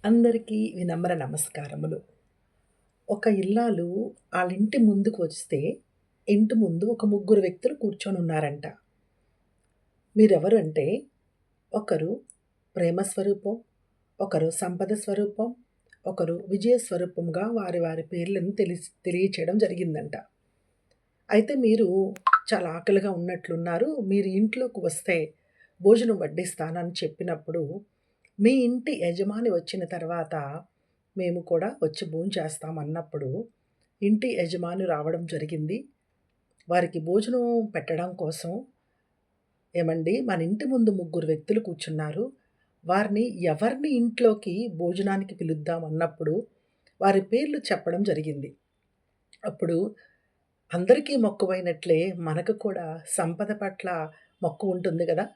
అందరికీ వినమ్ర నమస్కారములు. ఒక ఇల్లాలు ఆళ్ళింటి ముందుకు వస్తే, ఇంటి ముందు ఒక ముగ్గురు వ్యక్తులు కూర్చొనున్నారంట. మీరెవరంటే, ఒకరు ప్రేమ స్వరూపం, ఒకరు సంపద స్వరూపం, ఒకరు విజయ స్వరూపంగా వారి వారి పేర్లను తెలియచేయడం జరిగిందంట. అయితే మీరు చాలా ఆకలిగా ఉన్నట్లున్నారు. మీరు ఇంట్లోకి వస్తే భోజనం వడ్డిస్తానని చెప్పినప్పుడు, మీ ఇంటి యజమాని వచ్చిన తర్వాత మేము కూడా వచ్చి భోంచేస్తాం అన్నప్పుడు, ఇంటి యజమాని రావడం జరిగింది. వారికి భోజనం పెట్టడం కోసం, "ఏమండి మన ఇంటి ముందు ముగ్గురు వ్యక్తులు కూర్చున్నారు. వారిని ఎవరిని ఇంట్లోకి భోజనానికి పిలుద్దాం" అన్నప్పుడు, వారి పేర్లు చెప్పడం జరిగింది. అప్పుడు అందరికీ మక్కువైనట్లే మనకు కూడా సంపద పట్ల మక్కువ ఉంటుంది గదా!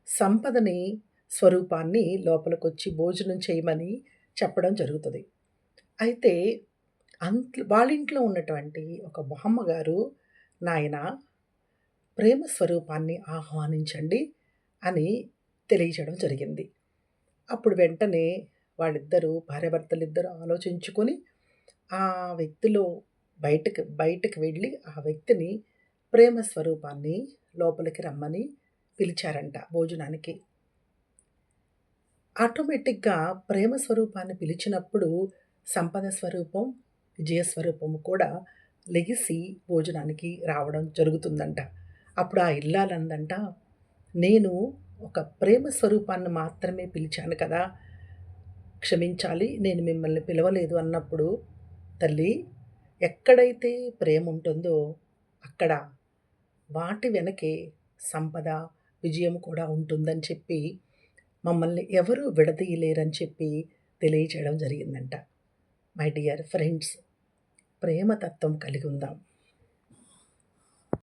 సంపదని స్వరూపాన్ని లోపలికొచ్చి భోజనం చేయమని చెప్పడం జరుగుతది. అయితే వాళ్ళింట్లో ఉన్నటువంటి ఒక బామ్మగారు, "నాయనా ప్రేమ స్వరూపాన్ని ఆహ్వానించండి" అని తెలియచేయడం జరిగింది. అప్పుడు వెంటనే వాళ్ళిద్దరూ భార్యాభర్తలిద్దరూ ఆలోచించుకొని, ఆ వ్యక్తిలో బయటకి వెళ్ళి ఆ వ్యక్తిని ప్రేమ స్వరూపాన్ని లోపలికి రమ్మని పిలిచారంట భోజనానికి. ఆటోమేటిక్‌గా ప్రేమ స్వరూపాన్ని పిలిచినప్పుడు సంపద స్వరూపం, విజయ స్వరూపము కూడా లెగిసి భోజనానికి రావడం జరుగుతుందంట. అప్పుడు ఆ ఇల్లాలందంట, "నేను ఒక ప్రేమ స్వరూపాన్ని మాత్రమే పిలిచాను కదా! క్షమించాలి. నేను మిమ్మల్ని పిలవలేదు" అన్నప్పుడు, "తల్లి ఎక్కడైతే ప్రేముంటుందో అక్కడ వాటి వెనకే సంపద, విజయం కూడా ఉంటుందని చెప్పి మమ్మల్ని ఎవరు విడదీయలేరని చెప్పి తెలియచేయడం జరిగిందంట. మై డియర్ ఫ్రెండ్స్, ప్రేమతత్వం కలిగుందాం.